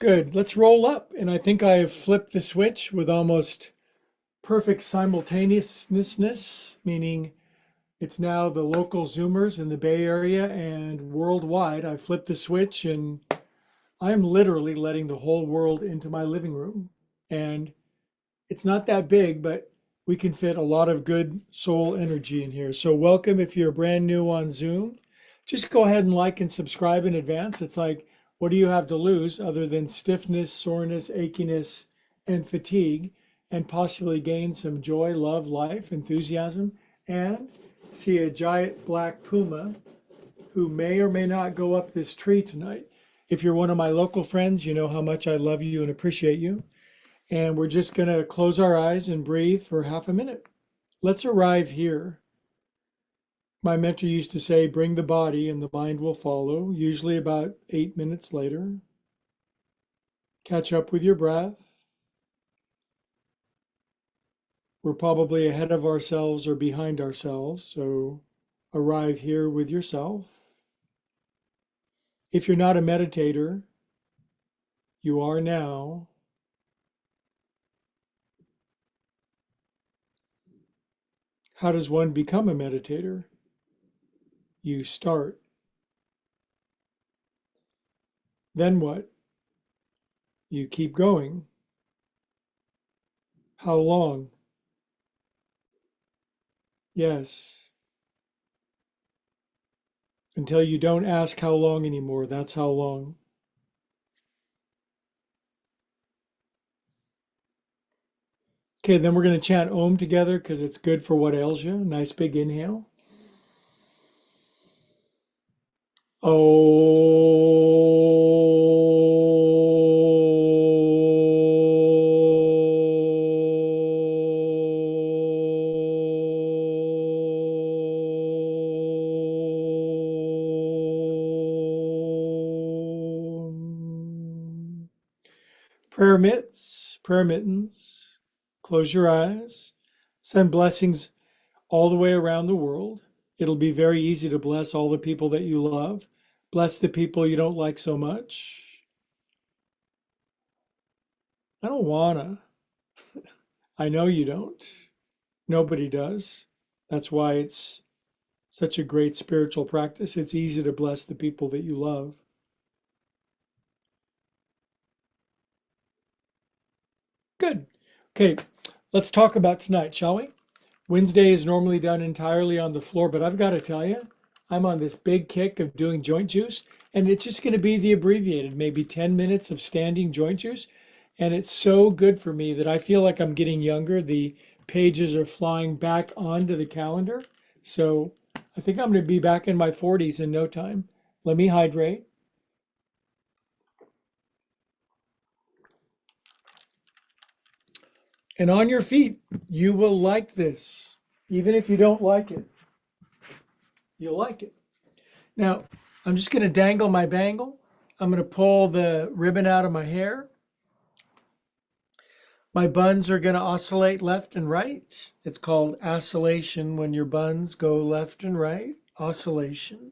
Good. Let's roll up. And I think I have flipped the switch with almost perfect simultaneousness, meaning it's now the local Zoomers in the Bay Area and worldwide. I flipped the switch and I'm literally letting the whole world into my living room. And it's not that big, but we can fit a lot of good soul energy in here. So, welcome if you're brand new on Zoom. Just go ahead and like and subscribe in advance. It's like, what do you have to lose other than stiffness, soreness, achiness, and fatigue, and possibly gain some joy, love, life, enthusiasm, and see a giant black puma who may or may not go up this tree tonight. If you're one of my local friends, you know how much I love you and appreciate you. And we're just going to close our eyes and breathe for half a minute. Let's arrive here. My mentor used to say, bring the body and the mind will follow, usually about 8 minutes later. Catch up with your breath. We're probably ahead of ourselves or behind ourselves, so arrive here with yourself. If you're not a meditator, you are now. How does one become a meditator? You start. Then what? You keep going. How long? Yes. Until you don't ask how long anymore, that's how long. Okay, then we're going to chant Om together because it's good for what ails you. Nice big inhale. Prayer mitts, prayer mittens. Close your eyes. Send blessings all the way around the world. It'll be very easy to bless all the people that you love. Bless the people you don't like so much. I don't wanna. I know you don't. Nobody does. That's why it's such a great spiritual practice. It's easy to bless the people that you love. Good. Okay, let's talk about tonight, shall we? Wednesday is normally done entirely on the floor, but I've got to tell you, I'm on this big kick of doing joint juice, and it's just going to be the abbreviated, maybe 10 minutes of standing joint juice. And it's so good for me that I feel like I'm getting younger. The pages are flying back onto the calendar. So I think I'm going to be back in my 40s in no time. Let me hydrate. And on your feet, you will like this. Even if you don't like it, you'll like it. Now, I'm just going to dangle my bangle. I'm going to pull the ribbon out of my hair. My buns are going to oscillate left and right. It's called oscillation when your buns go left and right. Oscillation.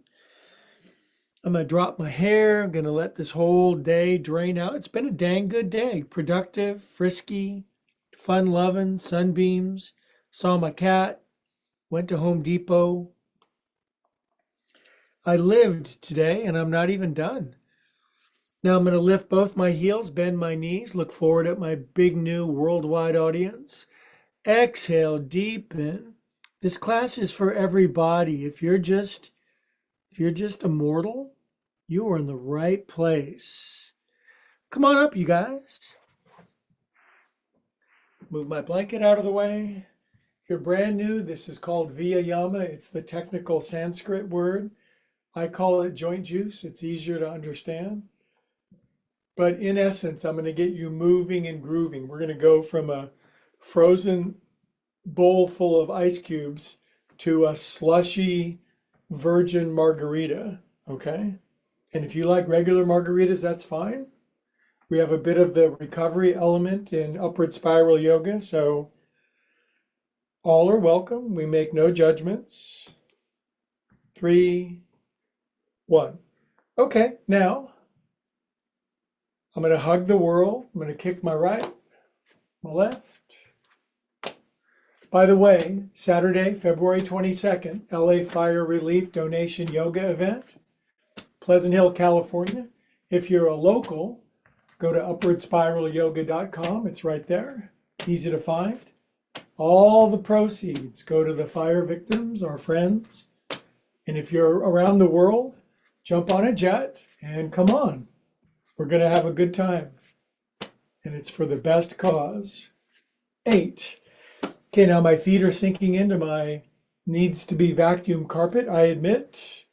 I'm going to drop my hair. I'm going to let this whole day drain out. It's been a dang good day. Productive, frisky, fun loving, sunbeams. Saw my cat. Went to Home Depot. I lived today and I'm not even done. Now I'm going to lift both my heels, bend my knees, look forward at my big new worldwide audience. Exhale deep in. This class is for everybody. If you're just a mortal, you are in the right place. Come on up, you guys. Move my blanket out of the way. If you're brand new, this is called Viyama. It's the technical Sanskrit word. I call it joint juice. It's easier to understand. But in essence, I'm going to get you moving and grooving. We're going to go from a frozen bowl full of ice cubes to a slushy virgin margarita, okay? And if you like regular margaritas, that's fine. We have a bit of the recovery element in upward spiral yoga, so all are welcome. We make no judgments. 3, 1. Okay, now I'm going to hug the world. I'm going to kick my right, my left. By the way, Saturday, February 22nd, LA Fire Relief Donation Yoga event, Pleasant Hill, California. If you're a local, go to upwardspiralyoga.com. It's right there. Easy to find. All the proceeds go to the fire victims, our friends. And if you're around the world, jump on a jet and come on. We're going to have a good time. And it's for the best cause. 8. Okay, now my feet are sinking into my needs to be vacuum carpet, I admit.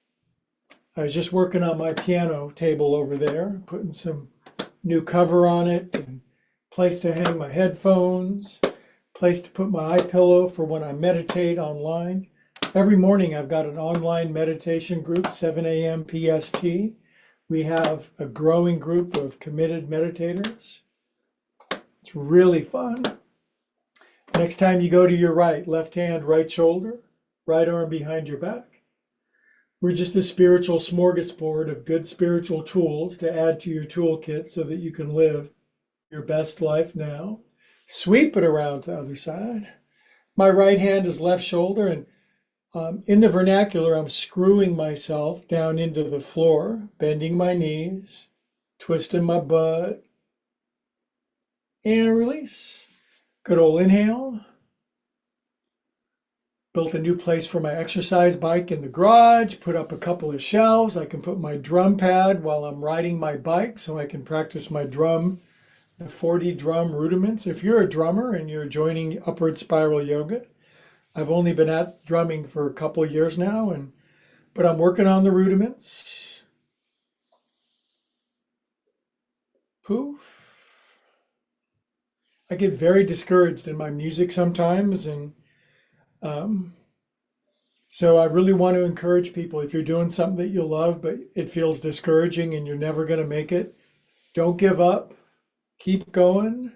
I was just working on my piano table over there, putting some new cover on it, and place to hang my headphones, place to put my eye pillow for when I meditate online. Every morning I've got an online meditation group, 7 a.m. PST. We have a growing group of committed meditators. It's really fun. Next time you go to your right, left hand, right shoulder, right arm behind your back. We're just a spiritual smorgasbord of good spiritual tools to add to your toolkit so that you can live your best life now. Sweep it around to the other side. My right hand is left shoulder, and in the vernacular, I'm screwing myself down into the floor, bending my knees, twisting my butt, and release. Good old inhale. Built a new place for my exercise bike in the garage, put up a couple of shelves. I can put my drum pad while I'm riding my bike so I can practice my drum, the 40 drum rudiments. If you're a drummer and you're joining Upward Spiral Yoga, I've only been at drumming for a couple of years now, but I'm working on the rudiments. Poof. I get very discouraged in my music sometimes, and so I really want to encourage people, if you're doing something that you love but it feels discouraging and you're never going to make it, don't give up. Keep going.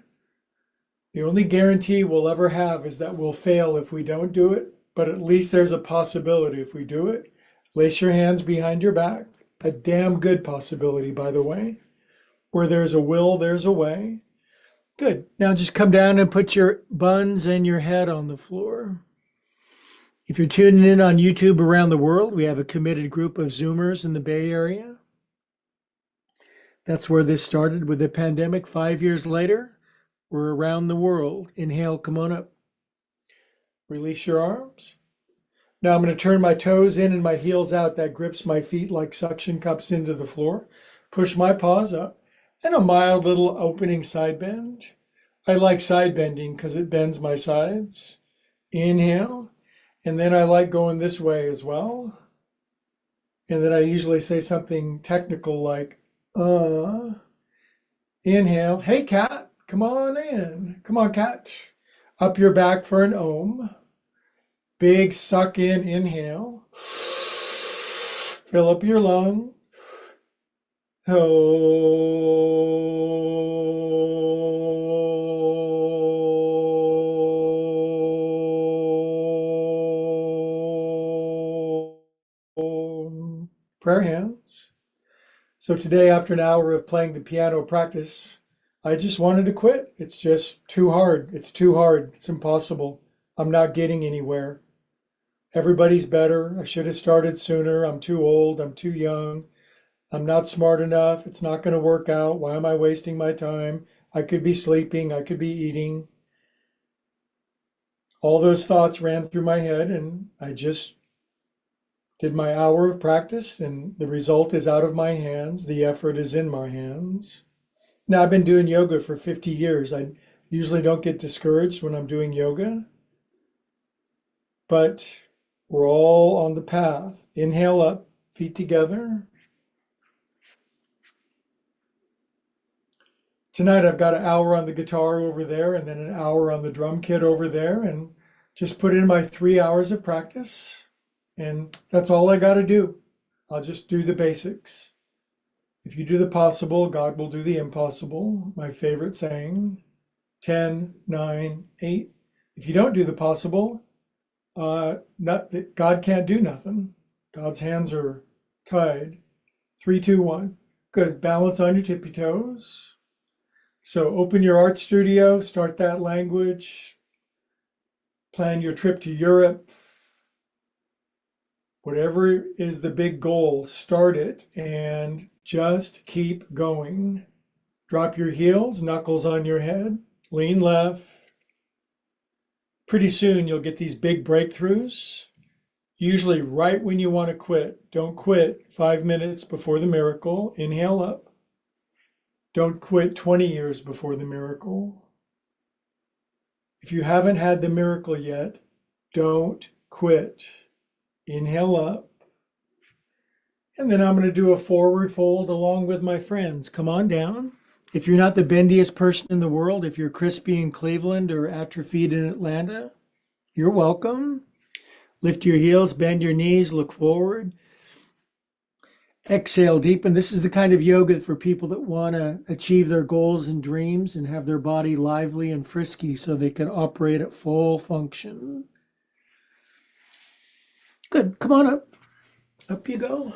The only guarantee we'll ever have is that we'll fail if we don't do it, but at least there's a possibility if we do it. Lace your hands behind your back. A damn good possibility, by the way. Where there's a will, there's a way. Good. Now just come down and put your buns and your head on the floor. If you're tuning in on YouTube around the world, we have a committed group of Zoomers in the Bay Area. That's where this started with the pandemic. 5 years later, we're around the world. Inhale, come on up. Release your arms. Now I'm going to turn my toes in and my heels out. That grips my feet like suction cups into the floor. Push my paws up. And a mild little opening side bend. I like side bending because it bends my sides. Inhale. And then I like going this way as well. And then I usually say something technical like, Inhale. Hey, cat, come on in. Come on, cat. Up your back for an Om. Big suck in, inhale. Fill up your lungs. Prayer hands. So today, after an hour of playing the piano practice, I just wanted to quit. It's just too hard. It's too hard. It's impossible. I'm not getting anywhere. Everybody's better. I should have started sooner. I'm too old. I'm too young. I'm not smart enough. It's not going to work out. Why am I wasting my time? I could be sleeping. I could be eating. All those thoughts ran through my head, and I just did my hour of practice, and the result is out of my hands. The effort is in my hands. Now, I've been doing yoga for 50 years. I usually don't get discouraged when I'm doing yoga, but we're all on the path. Inhale up, feet together. Tonight I've got an hour on the guitar over there and then an hour on the drum kit over there, and just put in my 3 hours of practice, and that's all I got to do. I'll just do the basics. If you do the possible, God will do the impossible. My favorite saying. 10, 9, 8. If you don't do the possible, God can't do nothing. God's hands are tied. 3, 2, 1. Good. Balance on your tippy toes. So open your art studio, start that language, plan your trip to Europe. Whatever is the big goal, start it and just keep going. Drop your heels, knuckles on your head, lean left. Pretty soon you'll get these big breakthroughs, usually right when you want to quit. Don't quit 5 minutes before the miracle. Inhale up. Don't quit 20 years before the miracle. If you haven't had the miracle yet, don't quit. Inhale up. And then I'm going to do a forward fold along with my friends. Come on down. If you're not the bendiest person in the world, if you're crispy in Cleveland or atrophied in Atlanta, you're welcome. Lift your heels, bend your knees, look forward. Exhale, deepen. This is the kind of yoga for people that want to achieve their goals and dreams and have their body lively and frisky so they can operate at full function. Good. Come on up. Up you go.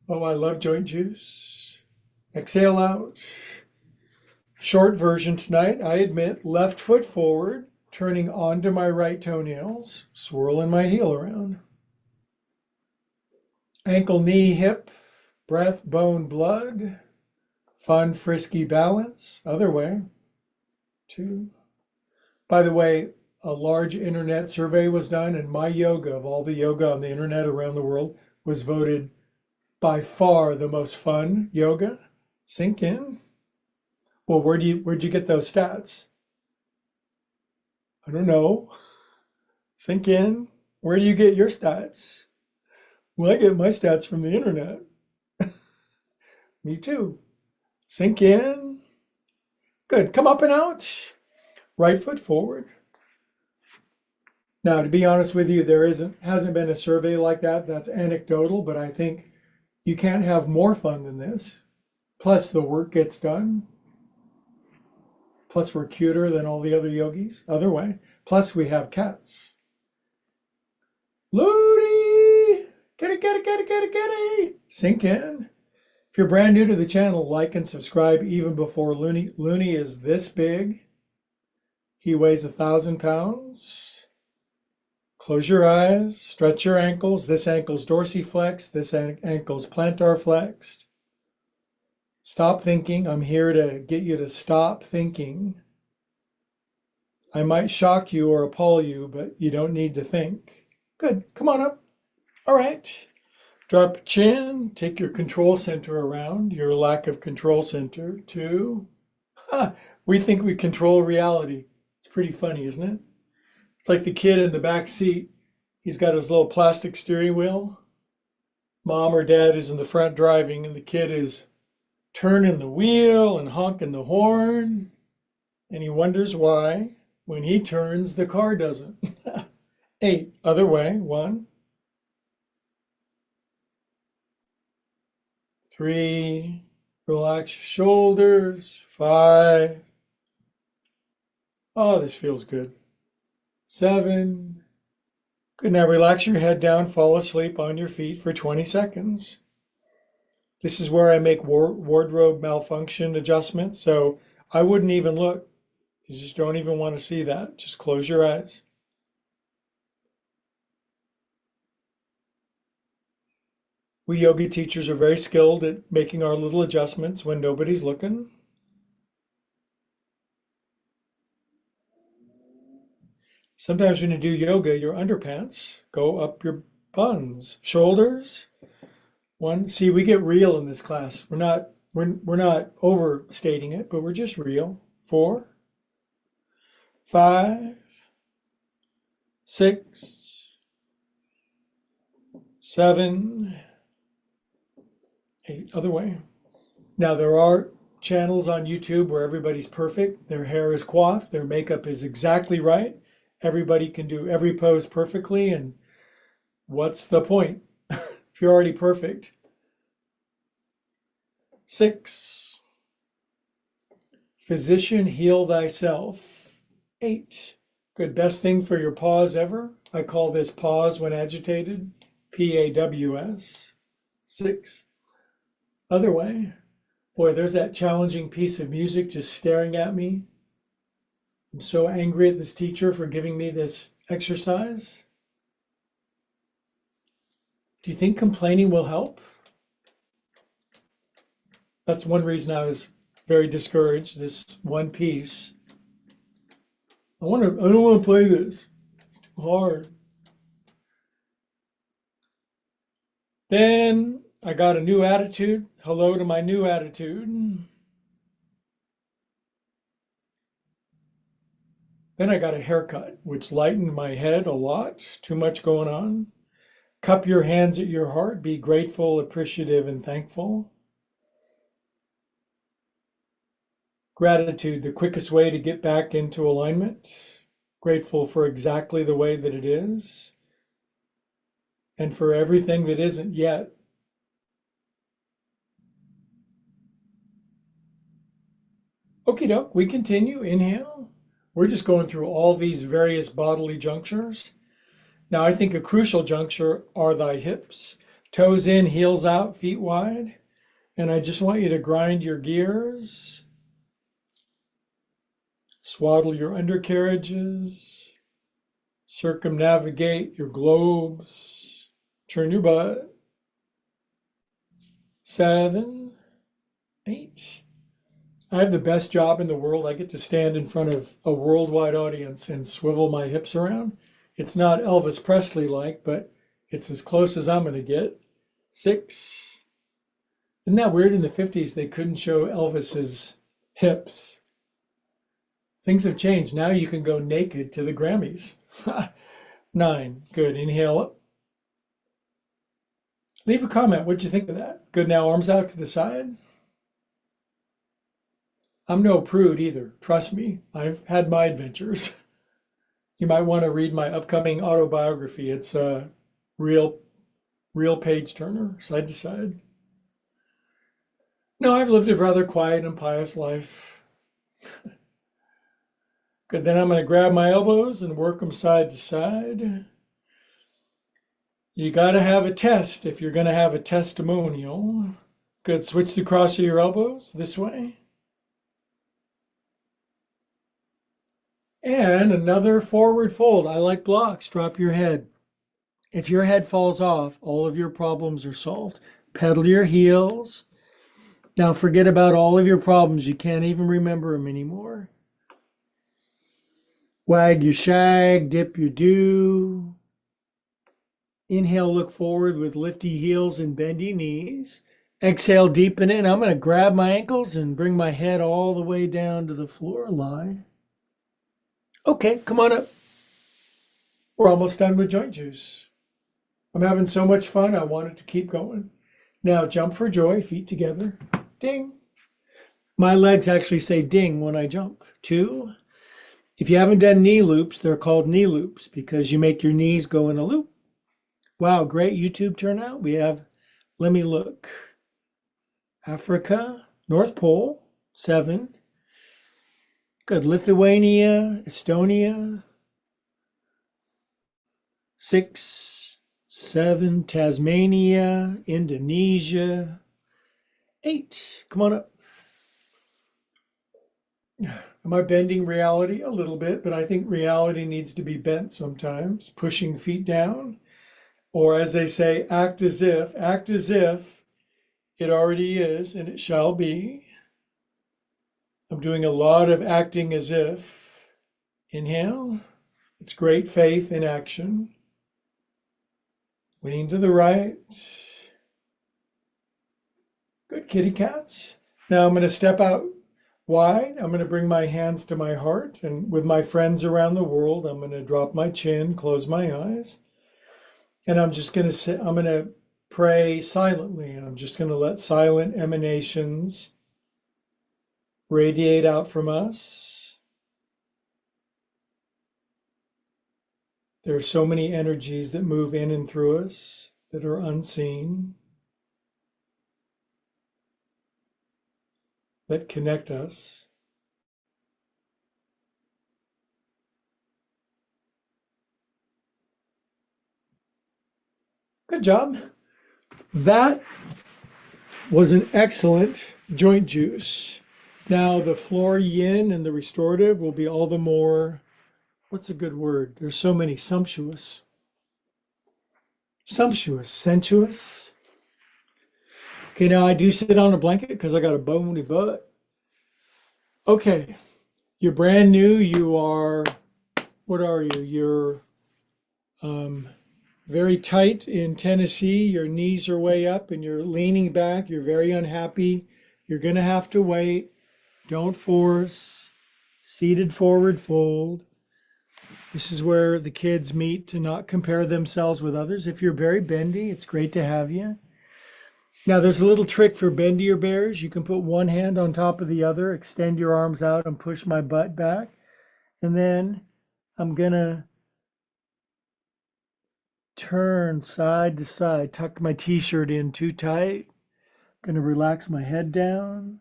Oh, I love joint juice. Exhale out. Short version tonight, I admit, left foot forward, turning onto my right toenails, swirling my heel around. Ankle, knee, hip, breath, bone, blood. Fun, frisky balance. Other way. 2. By the way, a large internet survey was done, and my yoga, of all the yoga on the internet around the world, was voted by far the most fun yoga. Sink in. Well, where'd you get those stats? I don't know. Sink in. Where do you get your stats? Well, I get my stats from the internet. Me too. Sink in. Good. Come up and out. Right foot forward. Now, to be honest with you, there hasn't been a survey like that. That's anecdotal, but I think you can't have more fun than this. Plus, the work gets done. Plus, we're cuter than all the other yogis. Other way. Plus, we have cats. Loony! Get it, get it, get it, get it, get it! Sink in. If you're brand new to the channel, like and subscribe even before Loony. Loony is this big. He weighs 1,000 pounds. Close your eyes, stretch your ankles. This ankle's dorsiflexed, this ankle's plantar flexed. Stop thinking. I'm here to get you to stop thinking. I might shock you or appall you, but you don't need to think. Good. Come on up. All right. Drop your chin. Take your control center around. Your lack of control center. 2. We think we control reality. It's pretty funny, isn't it? It's like the kid in the back seat. He's got his little plastic steering wheel. Mom or dad is in the front driving, and the kid is turning the wheel and honking the horn. And he wonders why, when he turns, the car doesn't. 8. Other way. 1. 3. Relax your shoulders. 5. Oh, this feels good. 7. Good. Now relax your head down, fall asleep on your feet for 20 seconds. This is where I make wardrobe malfunction adjustments, so I wouldn't even look. You just don't even want to see that. Just close your eyes. We yoga teachers are very skilled at making our little adjustments when nobody's looking. Sometimes when you do yoga, your underpants go up your buns, shoulders. 1. See, we get real in this class. We're not overstating it, but we're just real. 4. 5. 6. 7. 8. Other way. Now there are channels on YouTube where everybody's perfect. Their hair is coiffed. Their makeup is exactly right. Everybody can do every pose perfectly. And what's the point if you're already perfect? 6. Physician, heal thyself. 8. Good. Best thing for your pause ever. I call this pause when agitated. PAWS. 6. Other way. Boy, there's that challenging piece of music just staring at me. I'm so angry at this teacher for giving me this exercise. Do you think complaining will help? That's one reason I was very discouraged, this one piece. I don't want to play this. It's too hard. Then I got a new attitude. Hello to my new attitude. Then I got a haircut, which lightened my head a lot. Too much going on. Cup your hands at your heart. Be grateful, appreciative, and thankful. Gratitude, the quickest way to get back into alignment. Grateful for exactly the way that it is. And for everything that isn't yet. Okie doke, we continue. Inhale. We're just going through all these various bodily junctures. Now, I think a crucial juncture are thy hips. Toes in, heels out, feet wide. And I just want you to grind your gears. Swaddle your undercarriages. Circumnavigate your globes. Turn your butt. 7, 8. I have the best job in the world. I get to stand in front of a worldwide audience and swivel my hips around. It's not Elvis Presley like, but it's as close as I'm going to get. 6. Isn't that weird? In the 50s, they couldn't show Elvis's hips. Things have changed. Now you can go naked to the Grammys. 9. Good. Inhale up. Leave a comment. What'd you think of that? Good. Now arms out to the side. I'm no prude either. Trust me. I've had my adventures. You might want to read my upcoming autobiography. It's a real page turner, side to side. No, I've lived a rather quiet and pious life. Good. Then I'm going to grab my elbows and work them side to side. You got to have a test if you're going to have a testimonial. Good. Switch the cross of your elbows this way. And another forward fold. I like blocks. Drop your head. If your head falls off, all of your problems are solved. Pedal your heels. Now forget about all of your problems. You can't even remember them anymore. Wag your shag, dip your do. Inhale, look forward with lifty heels and bendy knees. Exhale, deepen in. I'm going to grab my ankles and bring my head all the way down to the floor. Lie. Okay, come on up. We're almost done with joint juice. I'm having so much fun, I wanted to keep going. Now jump for joy, feet together. Ding. My legs actually say ding when I jump. 2. If you haven't done knee loops, they're called knee loops because you make your knees go in a loop. Wow, great YouTube turnout. We have, let me look, Africa, North Pole, 7. Good. Lithuania, Estonia, 6, 7. Tasmania, Indonesia, 8. Come on up. Am I bending reality? A little bit, but I think reality needs to be bent sometimes. Pushing feet down. Or as they say, act as if it already is and it shall be. I'm doing a lot of acting as if. Inhale. It's great faith in action. Lean to the right. Good kitty cats. Now I'm going to step out wide. I'm going to bring my hands to my heart. And with my friends around the world, I'm going to drop my chin, close my eyes. And I'm just going to sit, I'm going to pray silently. And I'm just going to let silent emanations radiate out from us. There are so many energies that move in and through us that are unseen, that connect us. Good job. That was an excellent joint juice. Now the floor yin and the restorative will be all the more, what's a good word? There's so many, sumptuous. Sumptuous, sensuous. Okay, now I do sit on a blanket because I got a bony butt. Okay, you're brand new. You are, what are you? You're very tight in Tennessee. Your knees are way up and you're leaning back. You're very unhappy. You're going to have to wait. Don't force. Seated forward fold. This is where the kids meet to not compare themselves with others. If you're very bendy, it's great to have you. Now, there's a little trick for bendier bears. You can put one hand on top of the other, extend your arms out and push my butt back. And then I'm going to turn side to side, tuck my t-shirt in too tight. Going to relax my head down.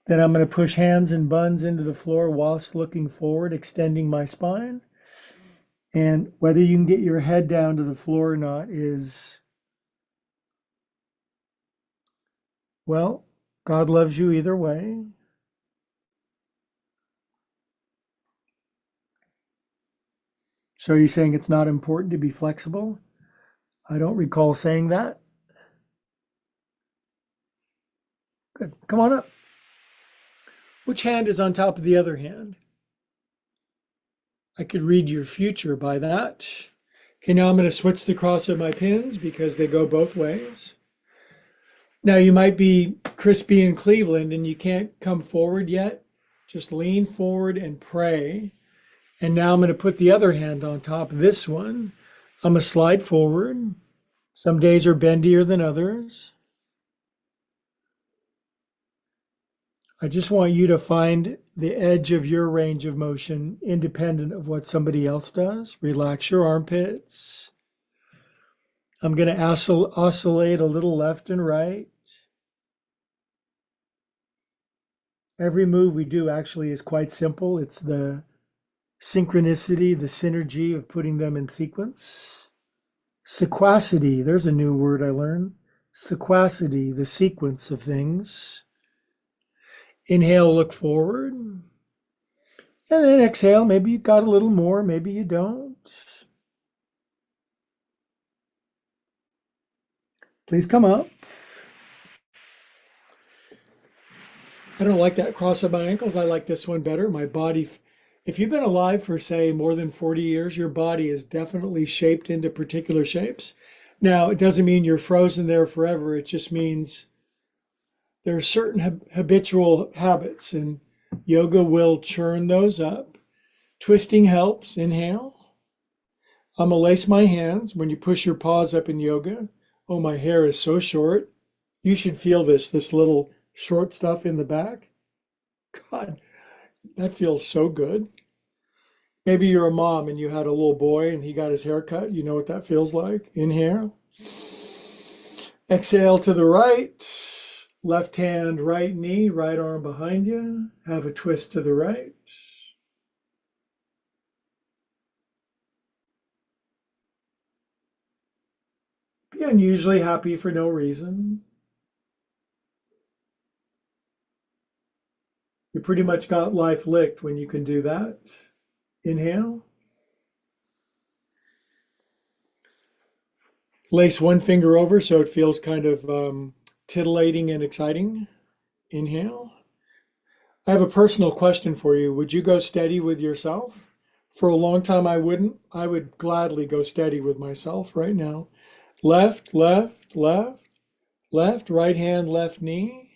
Then I'm going to push hands and buns into the floor whilst looking forward, extending my spine. And whether you can get your head down to the floor or not is, well, God loves you either way. So are you saying it's not important to be flexible? I don't recall saying that. Good. Come on up. Which hand is on top of the other hand? I could read your future by that. Okay, now I'm going to switch the cross of my pins because they go both ways. Now you might be crispy in Cleveland and you can't come forward yet. Just lean forward and pray. And now I'm going to put the other hand on top of this one. I'm going to slide forward. Some days are bendier than others. I just want you to find the edge of your range of motion independent of what somebody else does. Relax your armpits. I'm going to oscillate a little left and right. Every move we do actually is quite simple. It's the synchronicity, the synergy of putting them in sequence. Sequacity, there's a new word I learned. Sequacity, the sequence of things. Inhale, look forward. And then exhale, maybe you got a little more, maybe you don't. Please come up. I don't like that cross of my ankles. I like this one better. My body, if you've been alive for, say, more than 40 years, your body is definitely shaped into particular shapes. Now, it doesn't mean you're frozen there forever. It just means there are certain habitual habits, and yoga will churn those up. Twisting helps. Inhale. I'm going to lace my hands when you push your paws up in yoga. Oh, my hair is so short. You should feel this little short stuff in the back. God, that feels so good. Maybe you're a mom and you had a little boy and he got his hair cut. You know what that feels like. Inhale. Exhale to the right. Left hand, right knee, right arm behind you. Have a twist to the right. Be unusually happy for no reason. You pretty much got life licked when you can do that. Inhale. Lace one finger over so it feels kind of titillating and exciting. Inhale. I have a personal question for you. Would you go steady with yourself? For a long time I wouldn't. I would gladly go steady with myself right now. Left, left, left, left, right hand, left knee.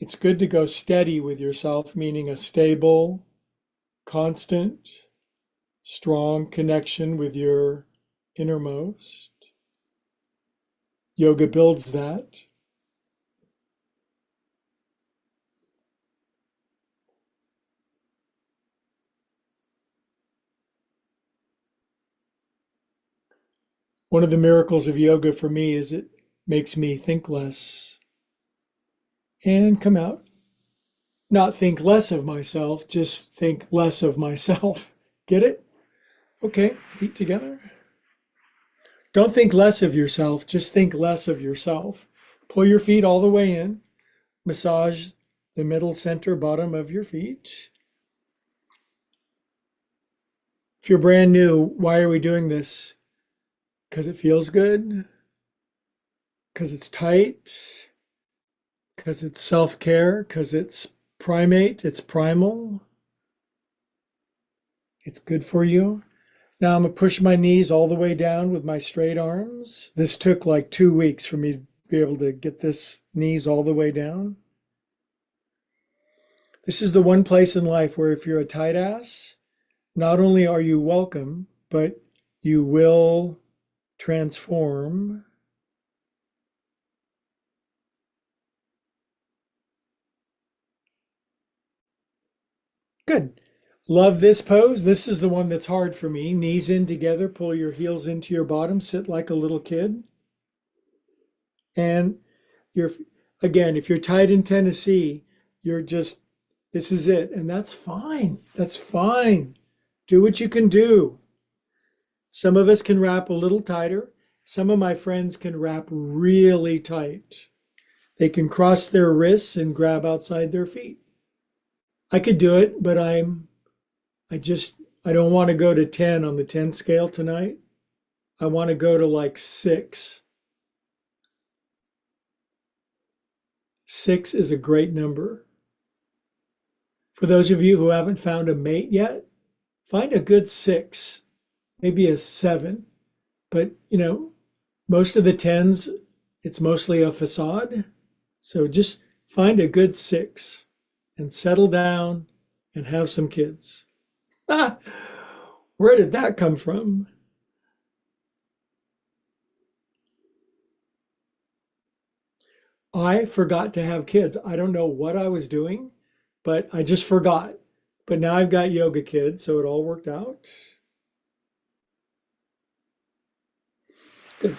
It's good to go steady with yourself, meaning a stable, constant, strong connection with your innermost. Yoga builds that. One of the miracles of yoga for me is it makes me think less and come out. Not think less of myself, just think less of myself. Get it? Okay, feet together. Don't think less of yourself, just think less of yourself. Pull your feet all the way in. Massage the middle center bottom of your feet. If you're brand new, why are we doing this? Because it feels good, because it's tight, because it's self-care, because it's primate, it's primal, it's good for you. Now I'm gonna push my knees all the way down with my straight arms. This took like 2 weeks for me to be able to get this knees all the way down. This is the one place in life where if you're a tight ass, not only are you welcome, but you will transform. Good. Love this pose. This is the one that's hard for me. Knees in together, pull your heels into your bottom, sit like a little kid. And you're, again, if you're tight in Tennessee, you're just, this is it. And that's fine. That's fine. Do what you can do. Some of us can wrap a little tighter. Some of my friends can wrap really tight. They can cross their wrists and grab outside their feet. I could do it, but I just, I don't want to go to 10 on the 10 scale tonight. I want to go to like 6. 6 is a great number. For those of you who haven't found a mate yet, find a good 6, maybe a 7. But, most of the 10s, it's mostly a facade. So just find a good 6 and settle down and have some kids. Ah, where did that come from? I forgot to have kids. I don't know what I was doing, but I just forgot. But now I've got yoga kids, so it all worked out. Good.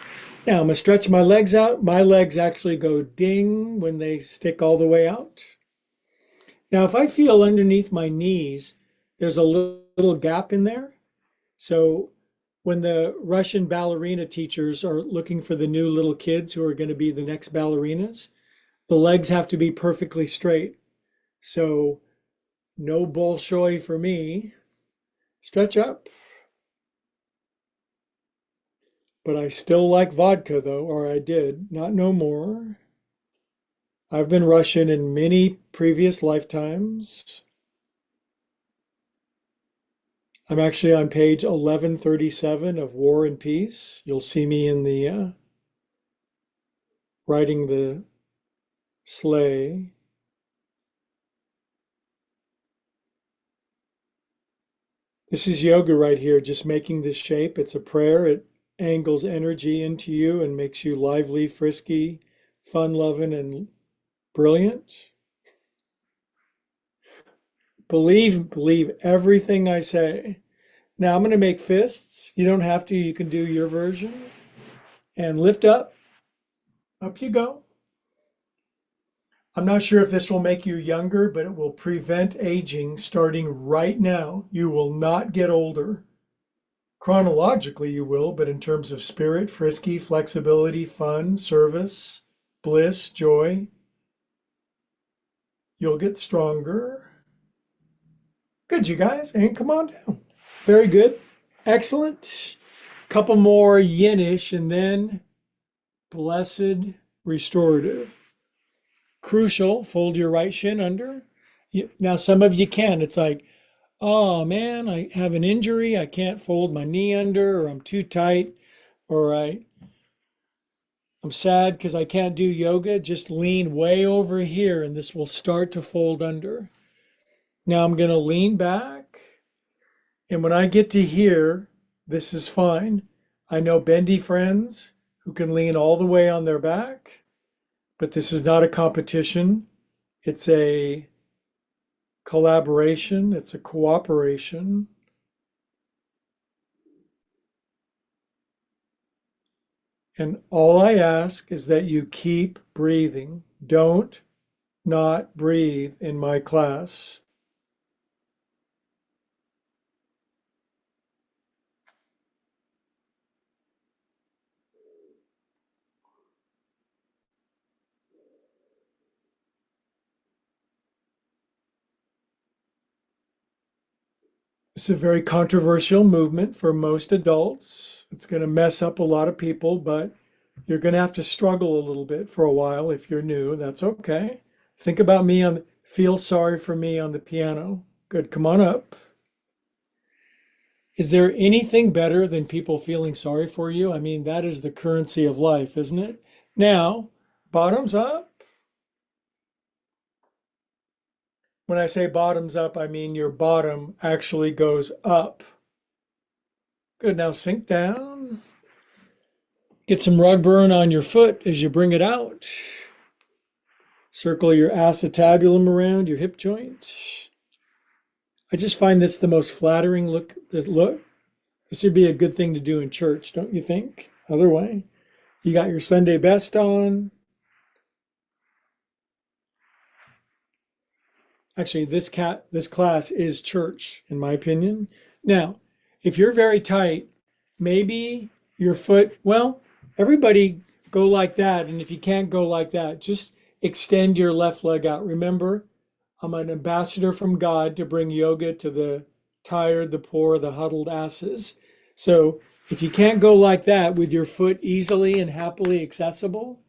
Now I'm going to stretch my legs out. My legs actually go ding when they stick all the way out. Now, if I feel underneath my knees, there's a little gap in there. So when the Russian ballerina teachers are looking for the new little kids who are going to be the next ballerinas, the legs have to be perfectly straight. So no Bolshoi for me. Stretch up. But I still like vodka though, or I did, not no more. I've been Russian in many previous lifetimes. I'm actually on page 1137 of War and Peace. You'll see me in the riding the sleigh. This is yoga right here, just making this shape. It's a prayer. It angles energy into you and makes you lively, frisky, fun-loving, and brilliant. Believe everything I say. Now I'm going to make fists. You don't have to, you can do your version. And lift up. Up you go. I'm not sure if this will make you younger, but it will prevent aging starting right now. You will not get older. Chronologically, you will, but in terms of spirit, frisky, flexibility, fun, service, bliss, joy, you'll get stronger. Good, you guys. And come on down. Very good. Excellent. Couple more yinish and then blessed restorative. Crucial, fold your right shin under. Now, some of you can. It's like, oh man, I have an injury. I can't fold my knee under, or I'm too tight, or I'm sad because I can't do yoga. Just lean way over here and this will start to fold under. Now I'm going to lean back. And when I get to here, this is fine. I know bendy friends who can lean all the way on their back, but this is not a competition. It's a collaboration. It's a cooperation. And all I ask is that you keep breathing. Don't not breathe in my class. It's a very controversial movement for most adults. It's going to mess up a lot of people, but you're going to have to struggle a little bit for a while if you're new. That's okay. Think about me feel sorry for me on the piano. Good, come on up. Is there anything better than people feeling sorry for you? I mean, that is the currency of life, isn't it? Now, bottoms up. When I say bottoms up, I mean your bottom actually goes up. Good, now sink down. Get some rug burn on your foot as you bring it out. Circle your acetabulum around your hip joint. I just find this the most flattering look. This would be a good thing to do in church, don't you think? Other way. You got your Sunday best on. Actually, this class is church, in my opinion. Now, if you're very tight, maybe your foot, well, everybody go like that. And if you can't go like that, just extend your left leg out. Remember, I'm an ambassador from God to bring yoga to the tired, the poor, the huddled asses. So if you can't go like that with your foot easily and happily accessible,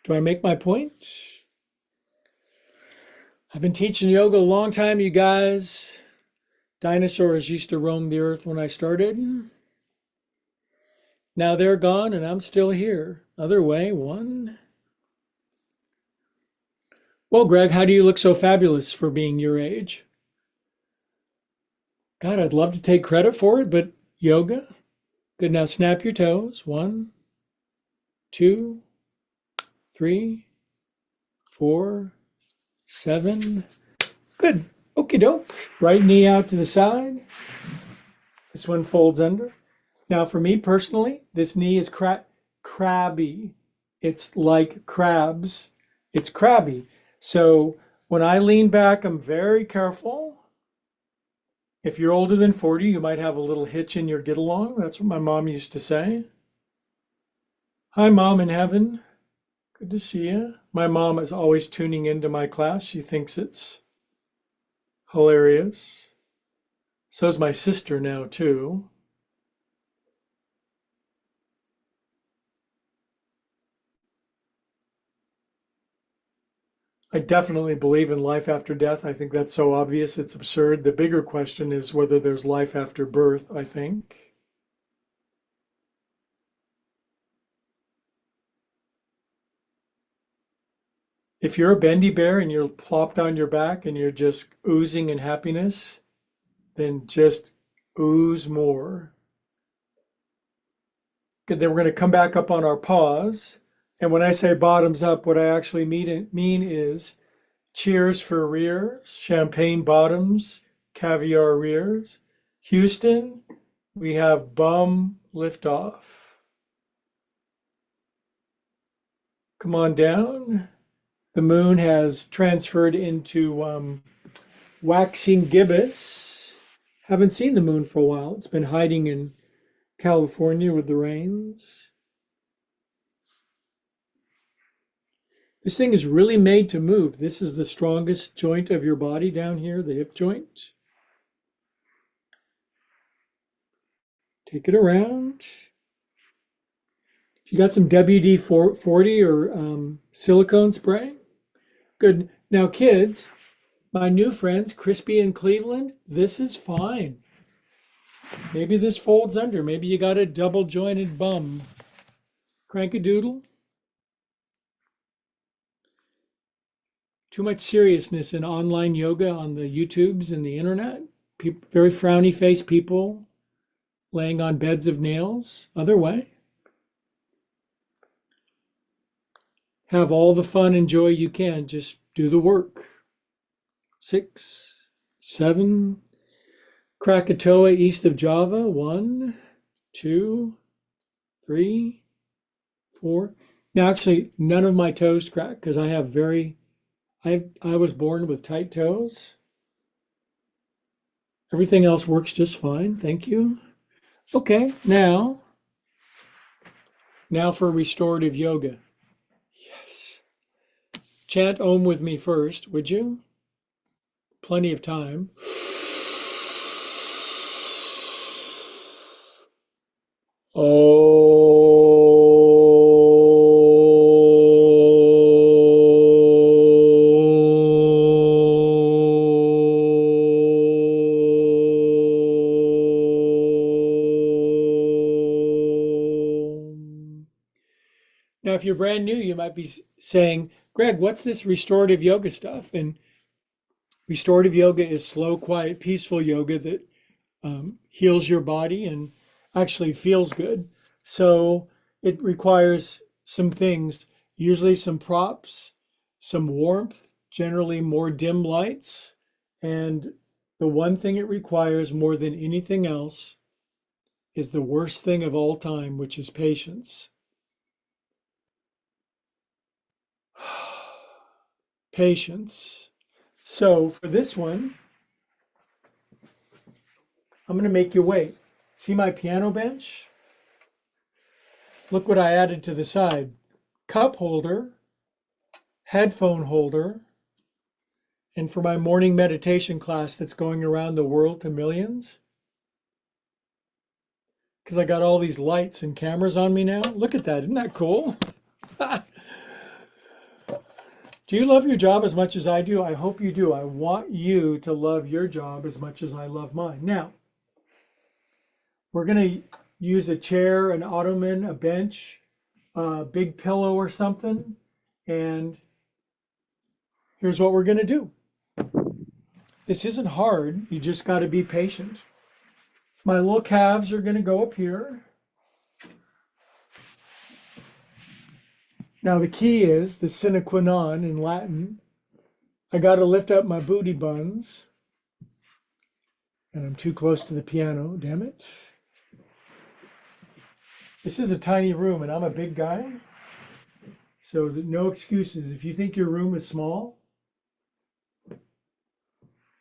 do I make my point? I've been teaching yoga a long time, you guys. Dinosaurs used to roam the earth when I started. Now they're gone and I'm still here. Other way, one. Well, Greg, how do you look so fabulous for being your age? God, I'd love to take credit for it, but yoga. Good, now snap your toes. 1, 2, 3, 4, 7. Good. Okie doke. Right knee out to the side. This one folds under. Now, for me personally, this knee is crabby. It's like crabs. It's crabby. So when I lean back, I'm very careful. If you're older than 40, you might have a little hitch in your get along. That's what my mom used to say. Hi, Mom in heaven. Good to see you. My mom is always tuning into my class. She thinks it's hilarious. So is my sister now, too. I definitely believe in life after death. I think that's so obvious, it's absurd. The bigger question is whether there's life after birth, I think. If you're a bendy bear and you're plopped on your back and you're just oozing in happiness, then just ooze more. Good, then we're going to come back up on our paws. And when I say bottoms up, what I actually mean is cheers for rears, champagne bottoms, caviar rears. Houston, we have bum liftoff. Come on down. The moon has transferred into waxing gibbous. Haven't seen the moon for a while. It's been hiding in California with the rains. This thing is really made to move. This is the strongest joint of your body down here, the hip joint. Take it around. If you got some WD-40 or silicone spray, good. Now, kids, my new friends, Crispy and Cleveland, this is fine. Maybe this folds under. Maybe you got a double jointed bum. Crank-a-doodle. Too much seriousness in online yoga on the YouTubes and the internet. Very frowny face people laying on beds of nails. Other way. Have all the fun and joy you can. Just do the work. 6, 7. Krakatoa east of Java. 1, 2, 3, 4. Now, actually, none of my toes crack because I was born with tight toes. Everything else works just fine. Thank you. Okay, now for restorative yoga. Yes. Chant Om with me first, would you? Plenty of time. Now, if you're brand new, you might be saying, Greg, what's this restorative yoga stuff? And restorative yoga is slow, quiet, peaceful yoga that heals your body and actually feels good. So it requires some things, usually some props, some warmth, generally more dim lights. And the one thing it requires more than anything else is the worst thing of all time, which is patience. Patience. So for this one, I'm going to make you wait. See my piano bench? Look what I added to the side. Cup holder, headphone holder, and for my morning meditation class that's going around the world to millions, because I got all these lights and cameras on me now. Look at that. Isn't that cool? Do you love your job as much as I do? I hope you do. I want you to love your job as much as I love mine. Now, we're going to use a chair, an ottoman, a bench, a big pillow or something. And here's what we're going to do. This isn't hard. You just got to be patient. My little calves are going to go up here. Now, the key is the sine qua non in Latin. I got to lift up my booty buns. And I'm too close to the piano, damn it. This is a tiny room and I'm a big guy. So no excuses. If you think your room is small,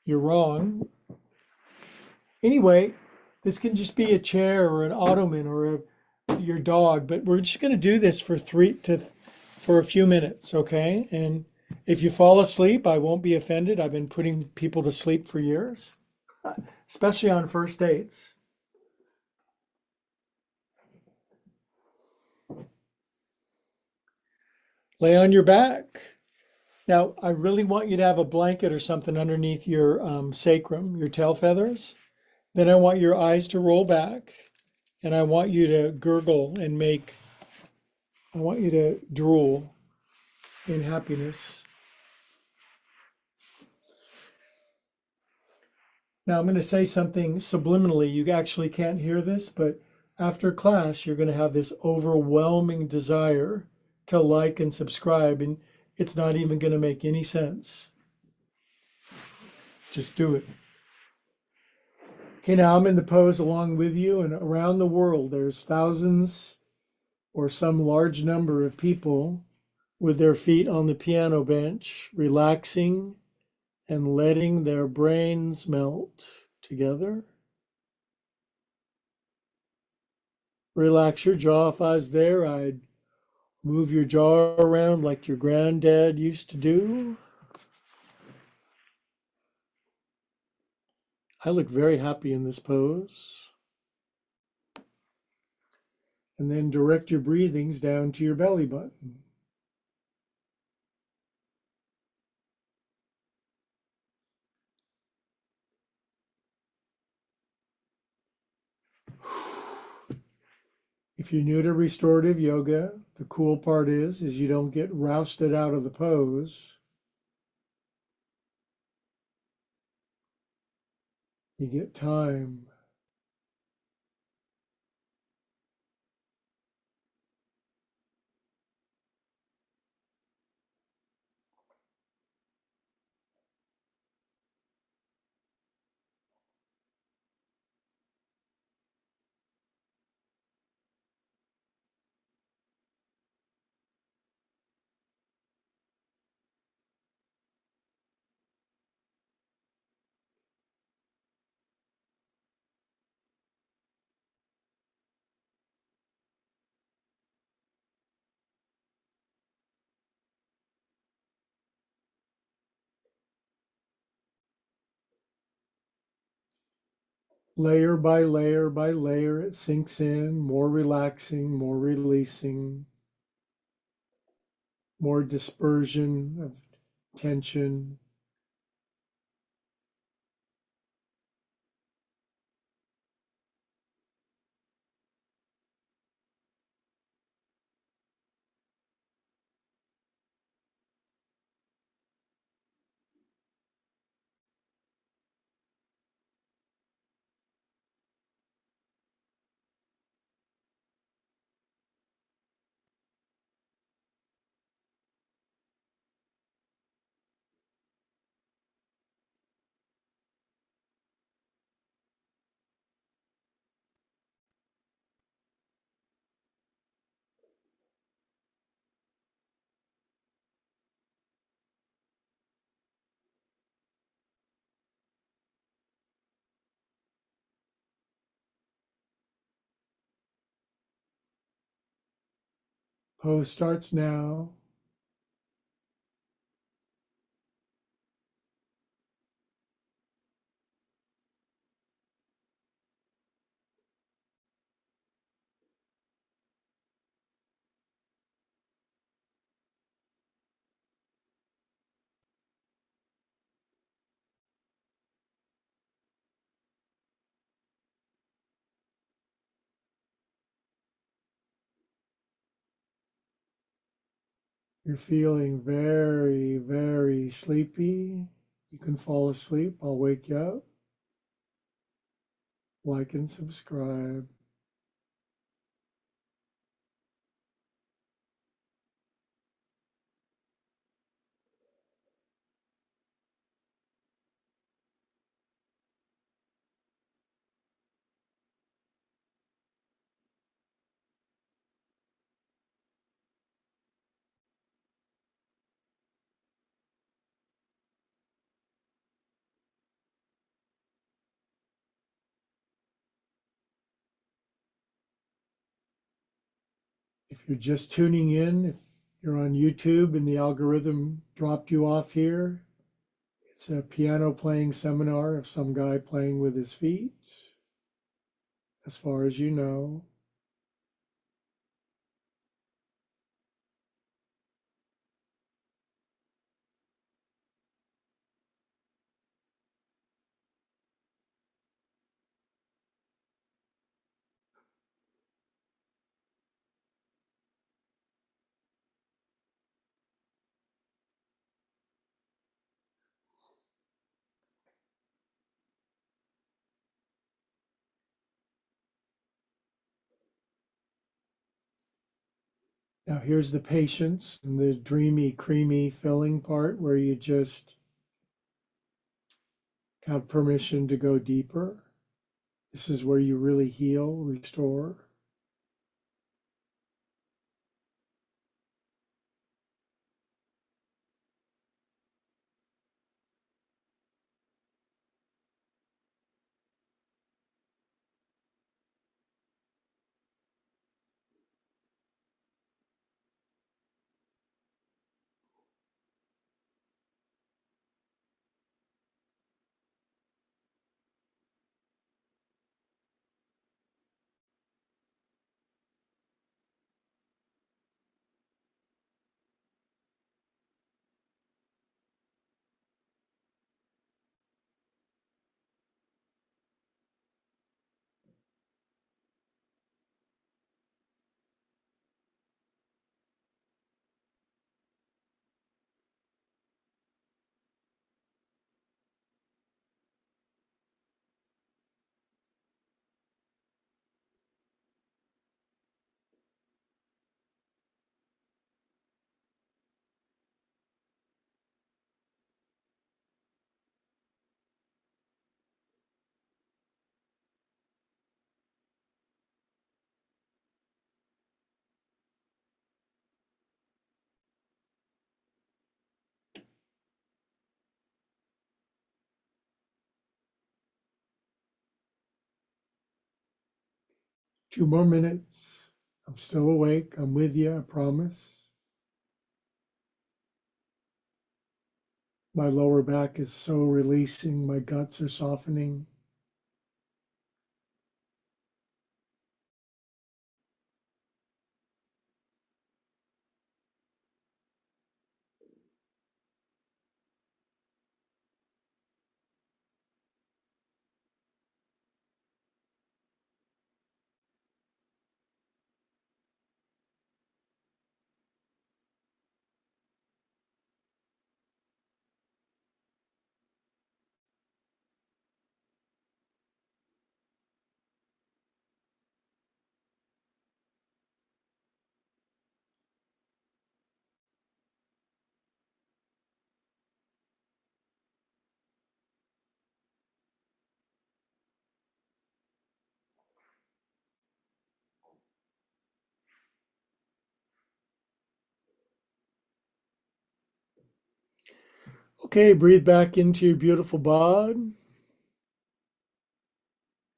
you're wrong. Anyway, this can just be a chair or an ottoman or your dog, but we're just going to do this for a few minutes, okay? And if you fall asleep, I won't be offended. I've been putting people to sleep for years, especially on first dates. Lay on your back. Now, I really want you to have a blanket or something underneath your sacrum, your tail feathers. Then I want your eyes to roll back and I want you to gurgle and I want you to drool in happiness. Now I'm going to say something subliminally. You actually can't hear this, but after class, you're going to have this overwhelming desire to like and subscribe, and it's not even going to make any sense. Just do it. Okay, now I'm in the pose along with you, and around the world, there's thousands or some large number of people with their feet on the piano bench, relaxing and letting their brains melt together. Relax your jaw. If I was there, I'd move your jaw around like your granddad used to do. I look very happy in this pose. And then direct your breathings down to your belly button. If you're new to restorative yoga, the cool part is you don't get rousted out of the pose. You get time. Layer by layer by layer, it sinks in, more relaxing, more releasing, more dispersion of tension. Pose starts now. You're feeling very, very sleepy. You can fall asleep. I'll wake you up. Like and subscribe. If you're just tuning in, if you're on YouTube and the algorithm dropped you off here, it's a piano playing seminar of some guy playing with his feet, as far as you know. Now here's the patience and the dreamy, creamy filling part where you just have permission to go deeper. This is where you really heal, restore. Two more minutes. I'm still awake. I'm with you, I promise. My lower back is so releasing. My guts are softening. Okay, breathe back into your beautiful bod.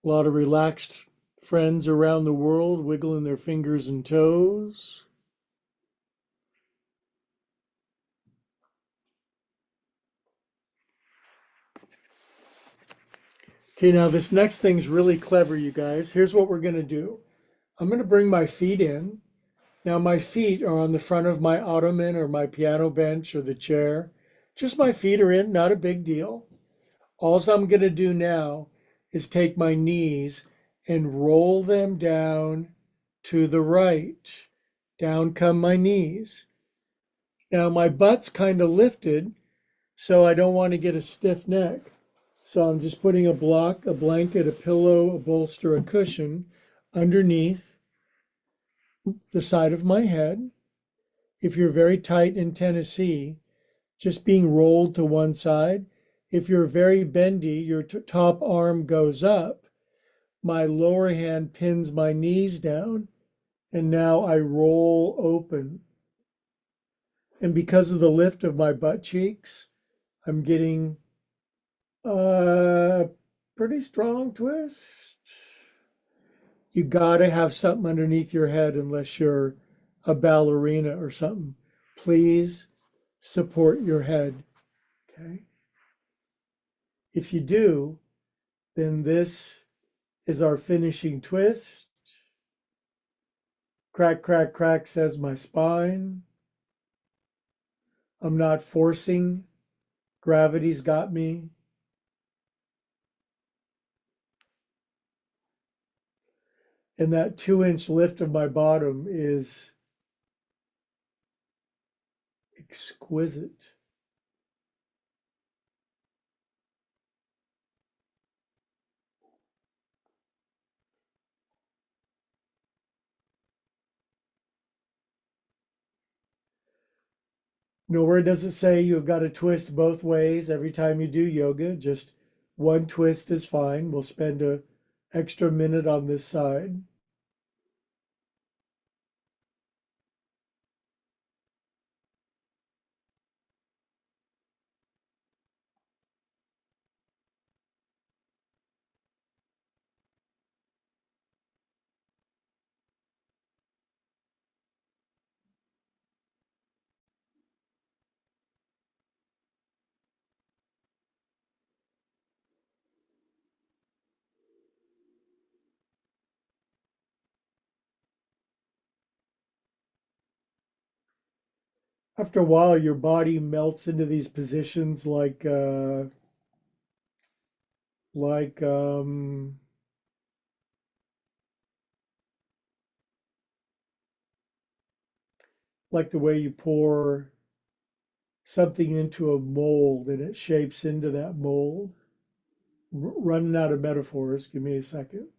A lot of relaxed friends around the world wiggling their fingers and toes. Okay, now this next thing's really clever, you guys. Here's what we're going to do. I'm going to bring my feet in. Now, my feet are on the front of my ottoman or my piano bench or the chair. Just my feet are in, not a big deal. All I'm going to do now is take my knees and roll them down to the right. Down come my knees. Now, my butt's kind of lifted, so I don't want to get a stiff neck. So I'm just putting a block, a blanket, a pillow, a bolster, a cushion underneath the side of my head. If you're very tight in Tennessee, just being rolled to one side. If you're very bendy, your top arm goes up. My lower hand pins my knees down, and now I roll open. And because of the lift of my butt cheeks, I'm getting a pretty strong twist. You gotta have something underneath your head unless you're a ballerina or something. Please support your head. Okay. If you do, then this is our finishing twist. Crack, crack, crack, says my spine. I'm not forcing. Gravity's got me. And that 2-inch lift of my bottom is exquisite. Nowhere does it say you've got to twist both ways every time you do yoga. Just one twist is fine. We'll spend an extra minute on this side. After a while, your body melts into these positions like like the way you pour something into a mold and it shapes into that mold. Running out of metaphors. Give me a second.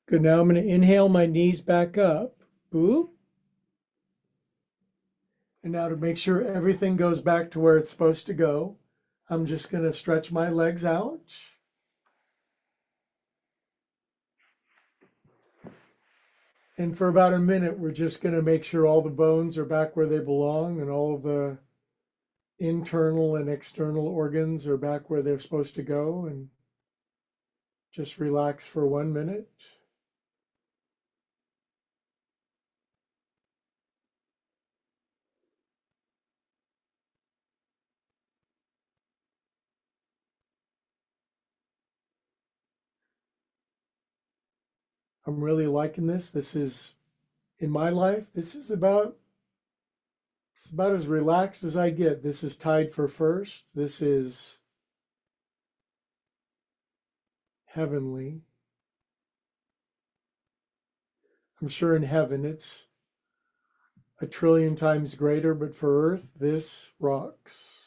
Good. Now I'm going to inhale my knees back up. Boop. And now to make sure everything goes back to where it's supposed to go, I'm just going to stretch my legs out. And for about a minute, we're just going to make sure all the bones are back where they belong and all of the internal and external organs are back where they're supposed to go. And just relax for 1 minute. I'm really liking this. This is, in my life, this is about it's about as relaxed as I get. This is tied for first. This is heavenly. I'm sure in heaven it's a trillion times greater, but for Earth, this rocks.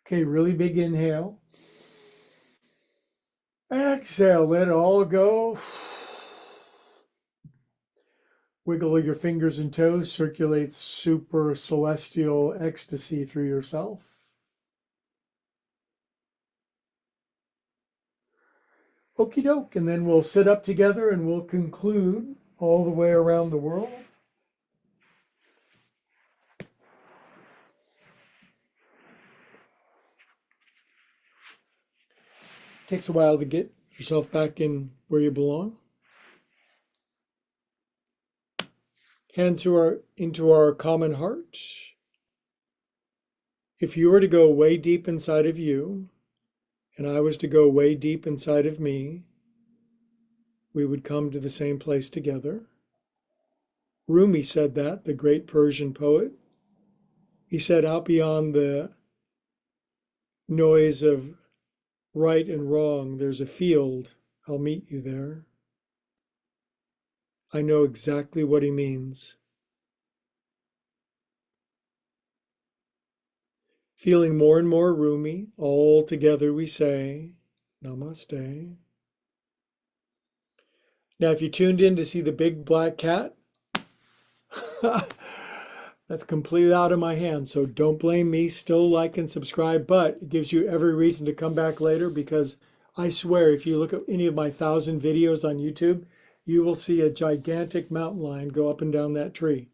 Okay, really big inhale. Exhale, let it all go. Wiggle your fingers and toes, circulates super celestial ecstasy through yourself. Okie doke, and then we'll sit up together and we'll conclude all the way around the world. Takes a while to get yourself back in where you belong. Hands into our common heart. If you were to go way deep inside of you, and I was to go way deep inside of me, we would come to the same place together. Rumi said that, the great Persian poet. He said, out beyond the noise of right and wrong, there's a field. I'll meet you there. I know exactly what he means. Feeling more and more Rumi, all together we say, Namaste. Now, if you tuned in to see the big black cat, that's completely out of my hands. So don't blame me. Still like and subscribe, but it gives you every reason to come back later, because I swear if you look at any of my 1,000 videos on YouTube, you will see a gigantic mountain lion go up and down that tree.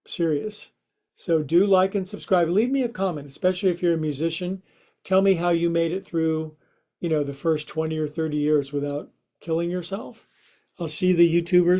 Serious. So do like and subscribe. Leave me a comment, especially if you're a musician. Tell me how you made it through, the first 20 or 30 years without killing yourself. I'll see the YouTubers